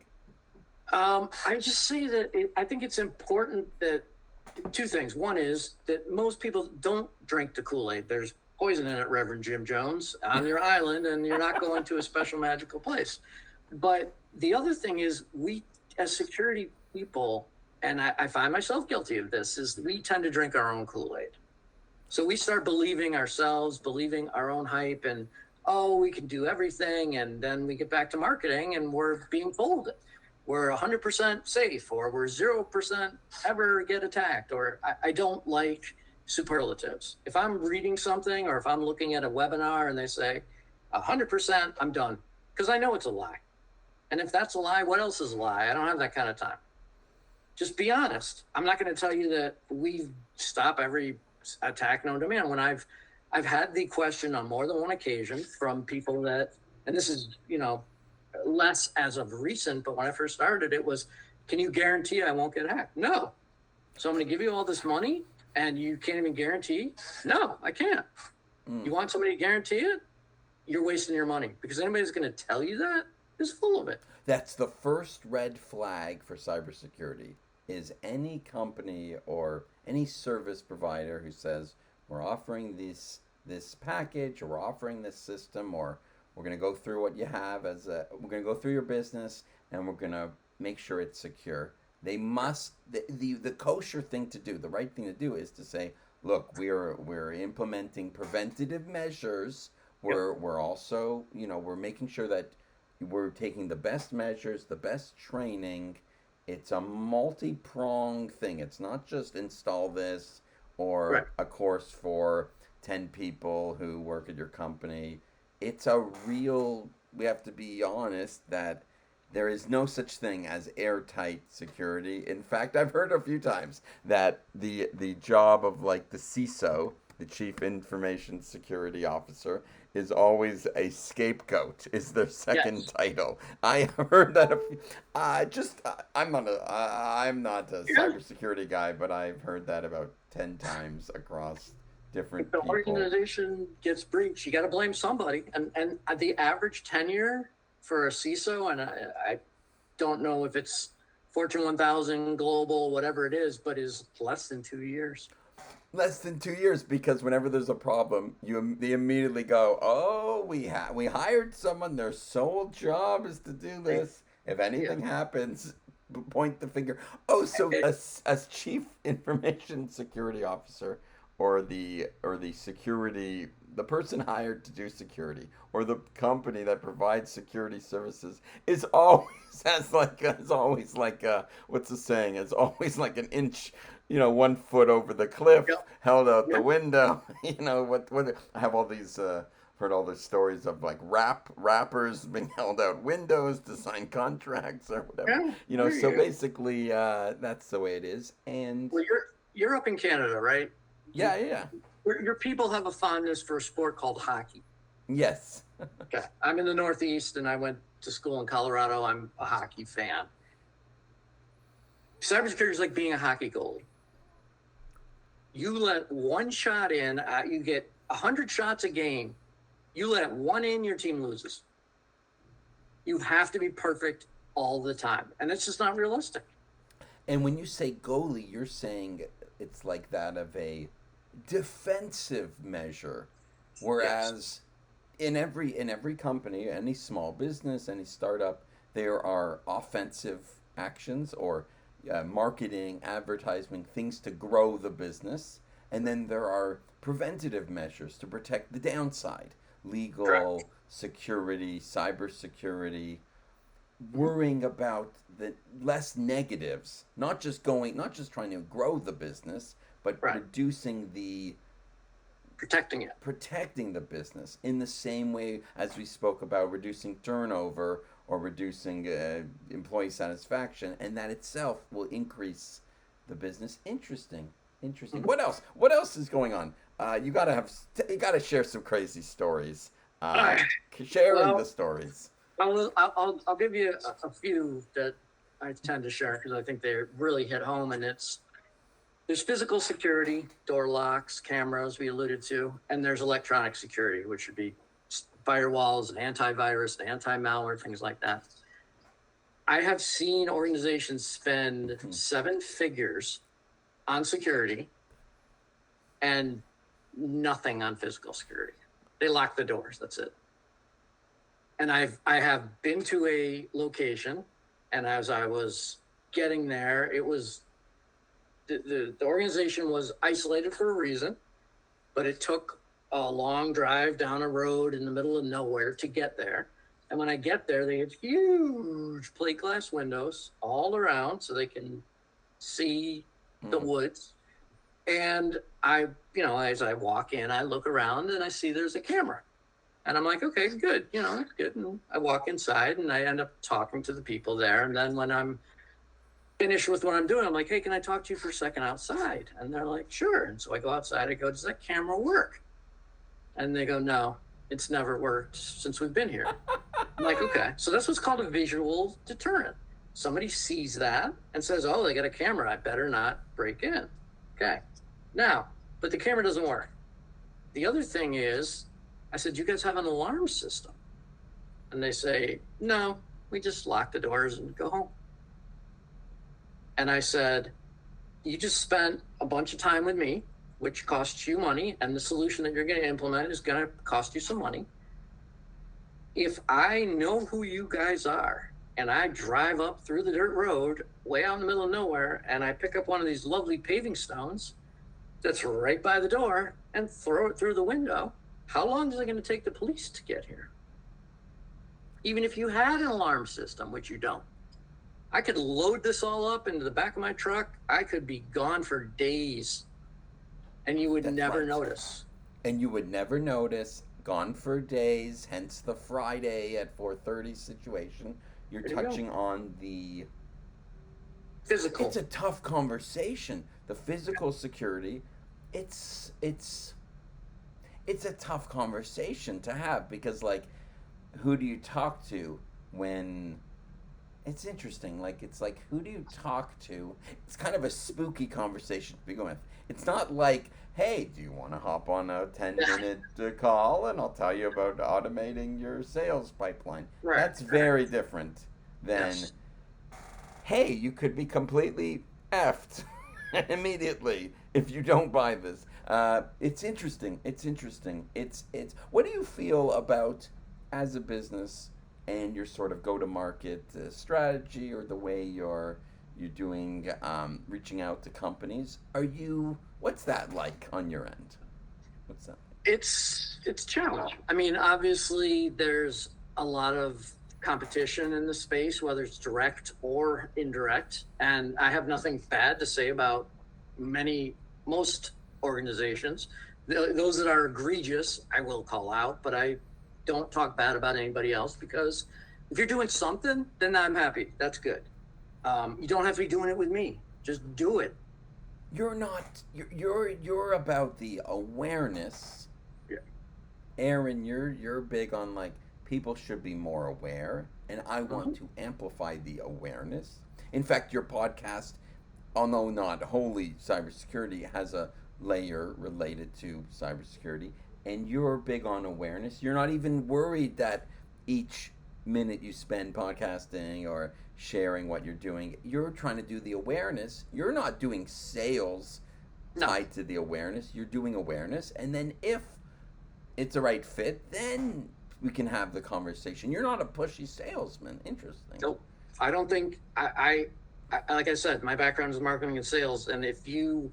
I just say that I think it's important that two things. One is that most people don't drink the Kool-Aid. There's poison in it, Reverend Jim Jones, on your island, and you're not going to a special magical place. But the other thing is, we as security people, and I find myself guilty of this, is we tend to drink our own Kool-Aid. So we start believing ourselves, believing our own hype, and oh, we can do everything. And then we get back to marketing and we're being told we're 100% safe, or we're 0% ever get attacked, or I don't like superlatives. If I'm reading something or if I'm looking at a webinar and they say 100%, I'm done, because I know it's a lie. And if that's a lie, what else is a lie? I don't have that kind of time. Just be honest. I'm not going to tell you that we stop every attack known to man. When I've had the question on more than one occasion from people that, and this is less as of recent, but when I first started, it was, can you guarantee I won't get hacked? No. So I'm going to give you all this money and you can't even guarantee? No, I can't. Mm. You want somebody to guarantee it? You're wasting your money, because anybody who's going to tell you that is full of it. That's the first red flag for cybersecurity is any company or any service provider who says we're offering this package or we're offering this system or we're going to go through what you have we're going to go through your business and we're going to make sure it's secure. They must the kosher thing to do, the right thing to do is to say, look, we're implementing preventative measures. Yep. We're also, we're making sure that we're taking the best measures, the best training. It's a multi-pronged thing. It's not just install this Right. or a course for 10 people who work at your company. It's a real, we have to be honest that there is no such thing as airtight security. In fact, I've heard a few times that the job of like the CISO, the Chief Information Security Officer, is always a scapegoat. Is their second Yes. title? I heard that. I'm not a Yeah. cybersecurity guy, but I've heard that about 10 times across If different the people. organization gets breached, you got to blame somebody. And the average tenure for a CISO, and I don't know if it's Fortune 1000, global, whatever it is, but is less than 2 years. Less than 2 years, because whenever there's a problem, they immediately go, "Oh, we hired someone. Their sole job is to do They this." If Yeah. anything happens, point the finger. Oh, so as chief information security officer, or the security, the person hired to do security, or the company that provides security services is always what's the saying? It's always like an inch, 1 foot over the Yep. cliff, held out the Yep. window. What I have all these. Heard all the stories of like rappers being held out windows to sign contracts or whatever. Yeah. So basically, that's the way it is. And Well, you're up in Canada, right? yeah, yeah, Your people have a fondness for a sport called hockey. yes. Okay. I'm in the Northeast and I went to school in Colorado. I'm a hockey fan. Cybersecurity is like being a hockey goalie. You let one shot in, you get 100 shots a game. You let one in, your team loses. You have to be perfect all the time. And it's just not realistic. And when you say goalie, you're saying it's like that of a defensive measure, Yes. whereas in every company, any small business, any startup, there are offensive actions or marketing, advertising, things to grow the business, and then there are preventative measures to protect the downside, Correct. legal, security, cybersecurity, Mhm. worrying about the less negatives, not just trying to grow the business, but Right. reducing the Protecting it. protecting the business in the same way as we spoke about reducing turnover or reducing employee satisfaction, and that itself will increase the business. Interesting, interesting. Mhm. What else is going on? You gotta share some crazy stories. All uh, right. Sharing the Well, stories. I'll give you a few that I tend to share because I think they really hit home. And there's physical security, door locks, cameras we alluded to, and there's electronic security, which would be firewalls and antivirus and anti-malware, things like that. I have seen organizations spend seven figures on security and nothing on physical security. They lock the doors. That's it. And I have been to a location, and as I was getting there, it was the organization was isolated for a reason, but it took a long drive down a road in the middle of nowhere to get there. And when I get there, they have huge plate glass windows all around so they can see the Mm. woods. And as I walk in, I look around and I see there's a camera. And I'm like, okay, good, that's good. And I walk inside and I end up talking to the people there. And then when I'm finished with what I'm doing, I'm like, hey, can I talk to you for a second outside? And they're like, sure. And so I go outside. I go, does that camera work? And they go, no, it's never worked since we've been here. I'm like, okay. So that's what's called a visual deterrent. Somebody sees that and says, oh, they got a camera. I better not break in. Okay. Now, but the camera doesn't work. The other thing is, I said, you guys have an alarm system? And they say, no, we just lock the doors and go home. And I said, you just spent a bunch of time with me, which costs you money, and the solution that you're going to implement is going to cost you some money. If I know who you guys are and I drive up through the dirt road way out in the middle of nowhere and I pick up one of these lovely paving stones that's right by the door and throw it through the window, how long is it going to take the police to get here? Even if you had an alarm system, which you don't. I could load this all up into the back of my truck. I could be gone for days and you would That's never right. notice. And you would never notice. Gone for days, hence the Friday at 4:30 situation. You're There you go. touching on the. Physical. It's a tough conversation. The physical security, it's it's it's a tough conversation to have because like, who do you talk to when it's interesting. Like it's like who do you talk to? It's kind of a spooky conversation to begin with. It's not like, hey, do you want to hop on a 10-minute call and I'll tell you about automating your sales pipeline. Right. That's very different than, Yes. hey, you could be completely effed immediately if you don't buy this. It's interesting. It's interesting. It's. What do you feel about as a business? and your sort of go-to-market strategy, or the way you're doing reaching out to companies. What's that like on your end? What's that? It's challenging. I mean, obviously, there's a lot of competition in the space, whether it's direct or indirect. And I have nothing bad to say about most organizations. Those that are egregious, I will call out, but I don't talk bad about anybody else, because if you're doing something, then I'm happy. That's good. You don't have to be doing it with me. Just do it. You're not. You're about the awareness. Yeah. Aaron, you're big on like people should be more aware, and I want to amplify the awareness. In fact, your podcast, although not wholly cybersecurity, has a layer related to cybersecurity, and you're big on awareness. You're not even worried that each minute you spend podcasting or sharing what you're doing, you're trying to do the awareness. You're not doing sales No. tied to the awareness. You're doing awareness, and then if it's a right fit, then we can have the conversation. You're not a pushy salesman. Interesting. Nope. I don't think like I said, my background is marketing and sales. And if you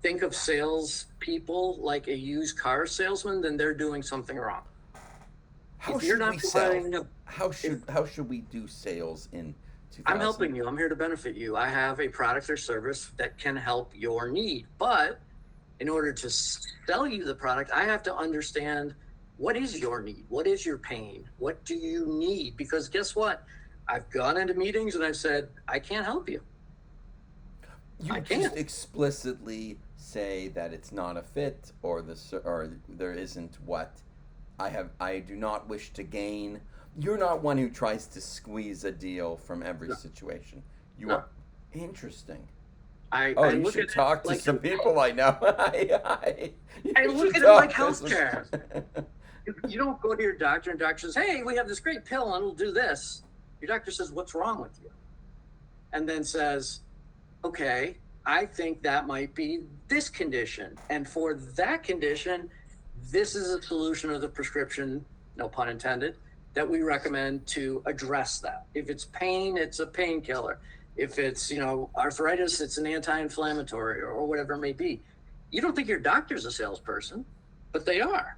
think of sales people like a used car salesman, then they're doing something wrong. How If you're should not we sell? providing How should we do sales in 2000? I'm helping you. I'm here to benefit you. I have a product or service that can help your need. But in order to sell you the product, I have to understand, what is your need? What is your pain? What do you need? Because guess what? I've gone into meetings and I've said, I can't help you. You I just can't. explicitly say that it's not a fit, or there isn't what I do not wish to gain. You're not one who tries to squeeze a deal from every No. situation. You No. are interesting. I You look should at it talk to like some people I know. You I look should at it like talk to some- healthcare. You don't go to your doctor and doctor says, hey, we have this great pill and it'll do this. Your doctor says, what's wrong with you? And then says, okay, I think that might be this condition. And for that condition, this is a solution of the prescription, no pun intended, that we recommend to address that. If it's pain, it's a painkiller. If it's, arthritis, it's an anti-inflammatory, or whatever it may be. You don't think your doctor's a salesperson, but they are.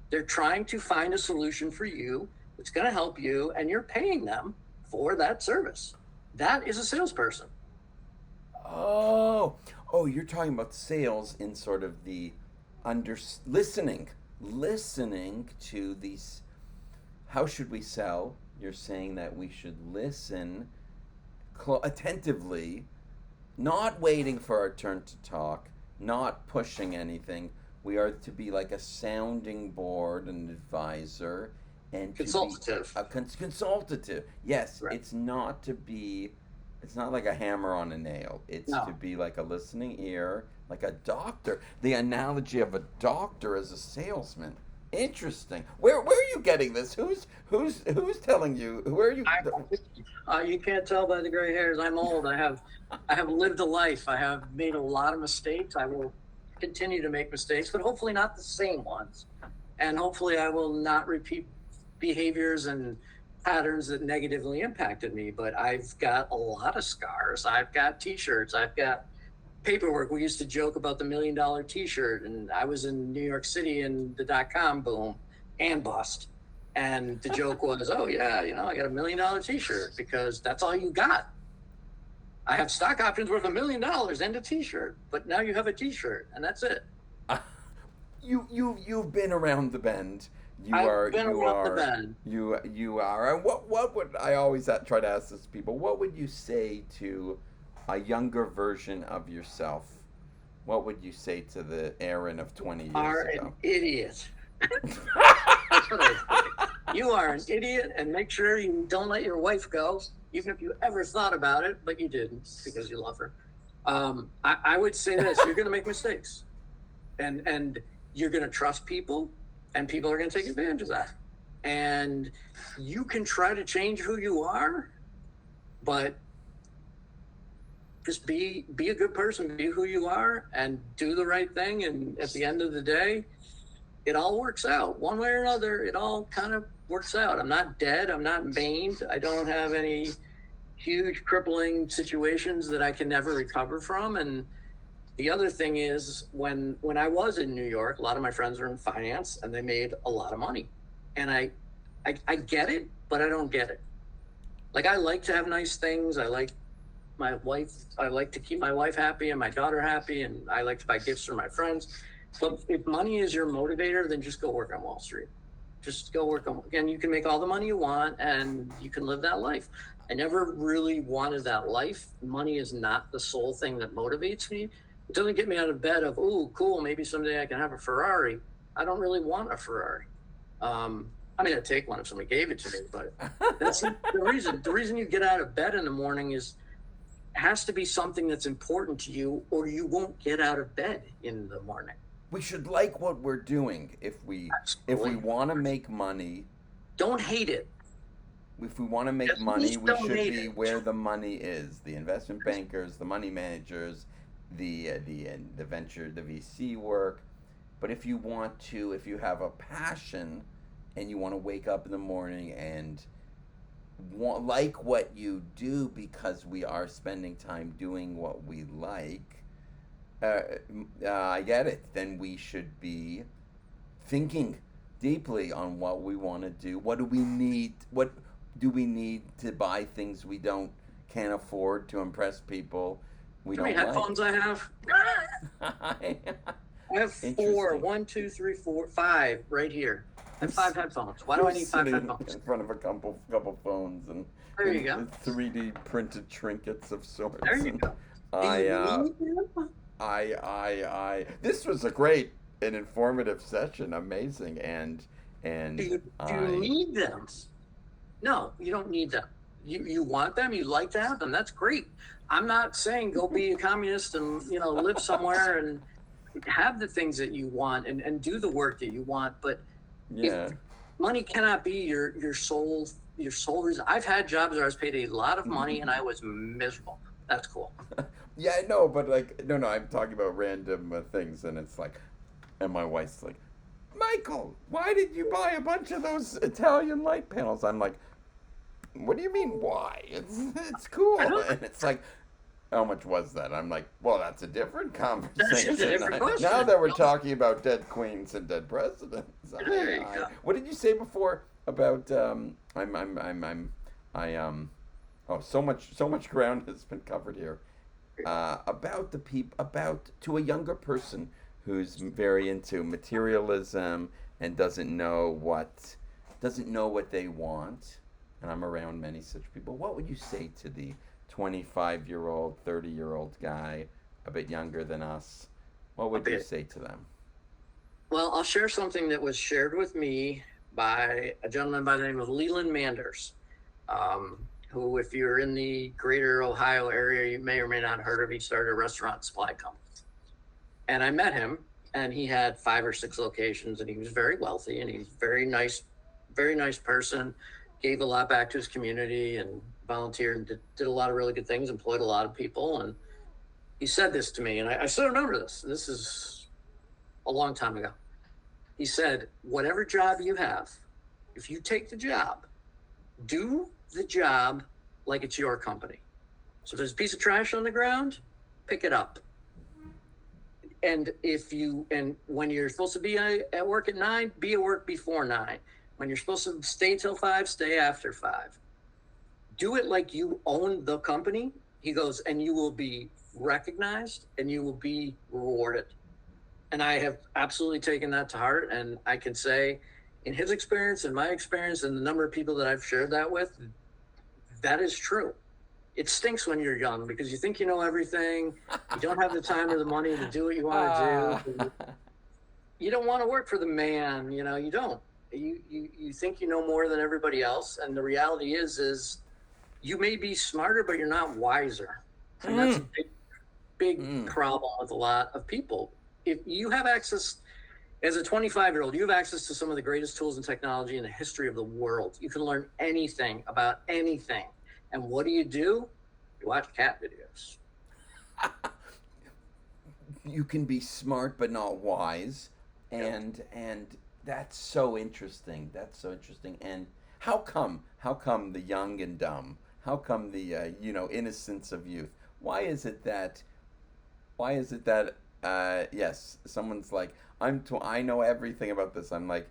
They're trying to find a solution for you that's going to help you, and you're paying them for that service. That is a salesperson. Oh, you're talking about sales in sort of the listening to these. How should we sell? You're saying that we should listen attentively, not waiting for our turn to talk, not pushing anything. We are to be like a sounding board, an advisor, and Consultative. To be consultative. Yes, Right. It's not like a hammer on a nail. It's No. to be like a listening ear, like a doctor. The analogy of a doctor as a salesman. Interesting. Where are you getting this? Who's telling you? Where are you? You can't tell by the gray hairs. I'm old. I have lived a life. I have made a lot of mistakes. I will continue to make mistakes, but hopefully not the same ones. And hopefully I will not repeat behaviors and patterns that negatively impacted me. But I've got a lot of scars. I've got t-shirts. I've got paperwork. We used to joke about the $1 million t-shirt, and I was in New York City in the .com boom and bust. And the joke was, oh yeah, I got $1 million t-shirt, because that's all you got. I have stock options worth $1 million and a t-shirt, but now you have a t-shirt, and that's it. You've been around the bend. I've been around the bend. You are. And what would I always try to ask this people? What would you say to a younger version of yourself? What would you say to the Aaron of 20 years Are ago? an idiot. That's what I think. You are an idiot, and make sure you don't let your wife go, even if you ever thought about it, but you didn't because you love her. I would say this: you're going to make mistakes, and you're going to trust people, and people are going to take advantage of that. And you can try to change who you are, but just be a good person, be who you are, and do the right thing. And at the end of the day, it all works out one way or another. It all kind of works out. I'm not dead. I'm not maimed. I don't have any huge crippling situations that I can never recover from. And the other thing is when I was in New York, a lot of my friends are in finance and they made a lot of money. And I get it, but I don't get it. Like I like to have nice things. I like my wife. I like to keep my wife happy and my daughter happy, and I like to buy gifts for my friends. But if money is your motivator, then just go work on Wall Street. Just go work on, again, you can make all the money you want and you can live that life. I never really wanted that life. Money is not the sole thing that motivates me. It doesn't get me out of bed of, oh, cool, maybe someday I can have a Ferrari. I don't really want a Ferrari. I mean, I'd take one if somebody gave it to me, but that's the reason. The reason you get out of bed in the morning is has to be something that's important to you, or you won't get out of bed in the morning. We should like what we're doing. If we want to make money, don't hate it. if we want to make At money, least we don't should hate be it. where the money is. The investment bankers, the money managers, the venture, the VC work. But if you want to, if you have a passion, and you want to wake up in the morning and like what you do because we are spending time doing what we like, uh, I get it. Then we should be thinking deeply on what we want to do. What do we need? What do we need to buy things we don't can't afford to impress people we How many don't headphones I have? like? I have four. Interesting. 1, 2, 3, 4, 5 right here. I have 5 headphones. Why do You're I need 5 sitting headphones? in front of a couple phones There you go. and 3D printed trinkets of sorts. There you And go. Do I, you need them? this was a great and informative session. Amazing, Do and you need them? No, you don't need them. You want them, you like to have them. That's great. I'm not saying go be a communist and live somewhere and have the things that you want and do the work that you want. But yeah, if money cannot be your sole reason. I've had jobs where I was paid a lot of money and I was miserable. That's cool. yeah, I know, but like, no, I'm talking about random things, and it's like, and my wife's like, Michael, why did you buy a bunch of those Italian light panels? I'm like, what do you mean why? It's cool. I don't. And it's like, how much was that? I'm like, well, that's a different That's conversation. a different question. Now that we're talking about dead queens and dead presidents, There you go. what did you say before about oh, so much ground has been covered here. About the about to a younger person who's very into materialism and doesn't know what they want, and I'm around many such people. What would you say to the 25-year-old, 30-year-old guy, a bit younger than us? What would you say to them? Well, I'll share something that was shared with me by a gentleman by the name of Leland Manders, who, if you're in the greater Ohio area, you may or may not have heard of. He started a restaurant supply company. And I met him, and he had 5 or 6 locations, and he was very wealthy, and he's very nice person, gave a lot back to his community and volunteered and did a lot of really good things, employed a lot of people. And he said this to me, and I still remember this. This is a long time ago. He said, whatever job you have, if you take the job, do the job like it's your company. So if there's a piece of trash on the ground, pick it up. And when you're supposed to be at work at 9, be at work before 9. When you're supposed to stay till 5, stay after 5. Do it like you own the company. He goes, and you will be recognized and you will be rewarded. And I have absolutely taken that to heart. And I can say, in his experience and my experience and the number of people that I've shared that with, that is true. It stinks when you're young because you think you know everything. You don't have the time or the money to do what you want to do. You don't want to work for the man. You don't. You think you know more than everybody else. And the reality is you may be smarter, but you're not wiser. And that's a big problem with a lot of people. If you have access, as a 25-year-old, you have access to some of the greatest tools and technology in the history of the world. You can learn anything about anything. And what do? You watch cat videos. You can be smart but not wise. Yep. And that's so interesting. That's so interesting. And how come the young and dumb? How come the innocence of youth? Why is it that yes, someone's like, I know everything about this. I'm like,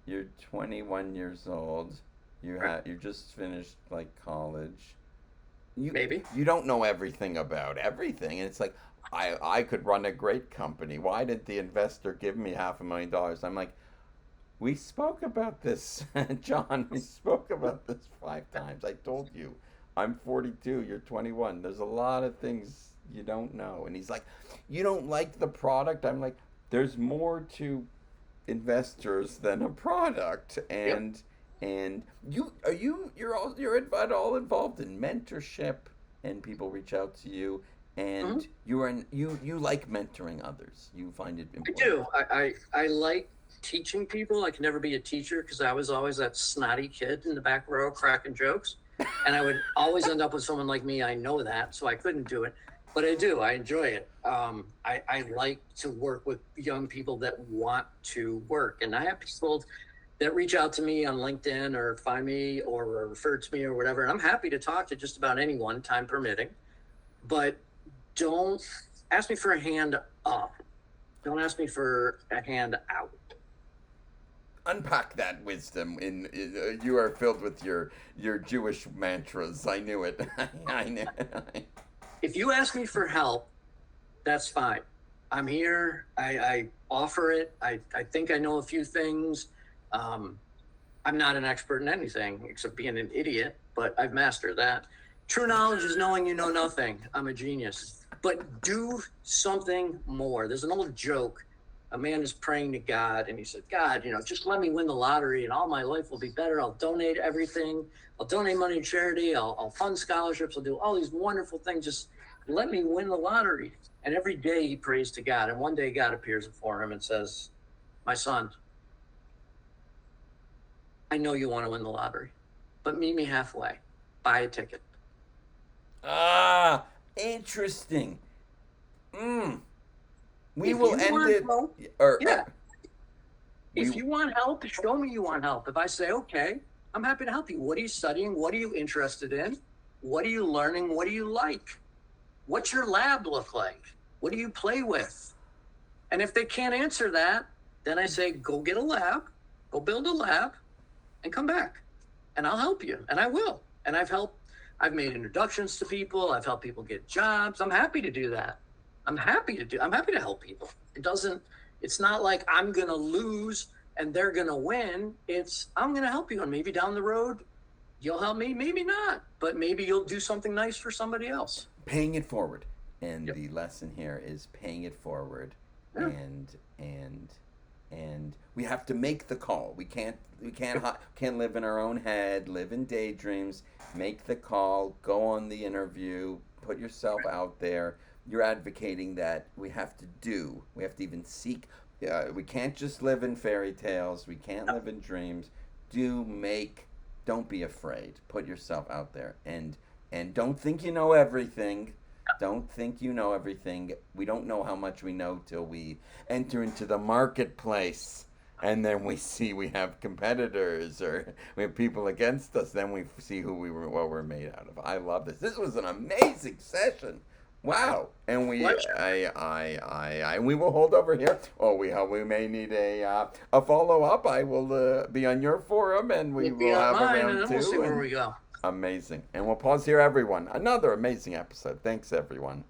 you're 21 years old. Right. You just finished like college. you Maybe. you don't know everything about everything, and it's like, I could run a great company. Why did the investor give me $500,000? I'm like, we spoke about this, John. We spoke about this 5 times. I told you, I'm 42, you're 21. There's a lot of things you don't know. And he's like, you don't like the product? I'm like, there's more to investors than a product. Yep. And you're all involved in mentorship, and people reach out to you, Hmm. and you like mentoring others. You find it I important. do. I like teaching people. I can never be a teacher because I was always that snotty kid in the back row cracking jokes. And I would always end up with someone like me. I know that, so I couldn't do it. But I do. I enjoy it. I like to work with young people that want to work. And I have people that reach out to me on LinkedIn or find me or refer to me or whatever. And I'm happy to talk to just about anyone, time permitting. But don't ask me for a hand up. Don't ask me for a hand out. Unpack that wisdom. You are filled with your Jewish mantras. I knew it. I knew it. If you ask me for help, that's fine. I'm here. I offer it. I think I know a few things. Um, I'm not an expert in anything except being an idiot, but I've mastered that. True knowledge is knowing you know nothing. I'm a genius. But do something more. There's an old joke. A man is praying to God and he said, God, just let me win the lottery and all my life will be better. I'll donate everything. I'll donate money to charity. I'll fund scholarships. I'll do all these wonderful things. Just let me win the lottery. And every day he prays to God. And one day God appears before him and says, my son, I know you want to win the lottery, but meet me halfway. Buy a ticket. Ah, interesting. Mm. We If will you end want it. help, Or yeah. we If you want help, show me you want help. If I say, okay, I'm happy to help you. What are you studying? What are you interested in? What are you learning? What do you like? What's your lab look like? What do you play with? And if they can't answer that, then I say, go get a lab, go build a lab, and come back. And I'll help you. And I will. And I've made introductions to people. I've helped people get jobs. I'm happy to do that. I'm happy to help people. It's not like I'm going to lose and they're going to win. I'm going to help you. And maybe down the road, you'll help me. Maybe not, but maybe you'll do something nice for somebody else. paying it forward. And Yep. the lesson here is paying it forward, Yeah. and and we have to make the call. We can't live in our own head, live in daydreams. Make the call, go on the interview, put yourself out there. You're advocating that we have to do. We have to even seek. We can't just live in fairy tales. We can't live in dreams. Do make. Don't be afraid. Put yourself out there, and don't think you know everything. Don't think you know everything. We don't know how much we know till we enter into the marketplace. And then we see we have competitors or we have people against us. Then we see what we're made out of. I love this. This was an amazing session. Wow. And Pleasure. we will hold over here. Oh, we may need a follow up. I will be on your forum, and we You'll be will on have a mine, and round then we'll see two. where And we go. amazing. And we'll pause here, everyone. Another amazing episode. Thanks, everyone.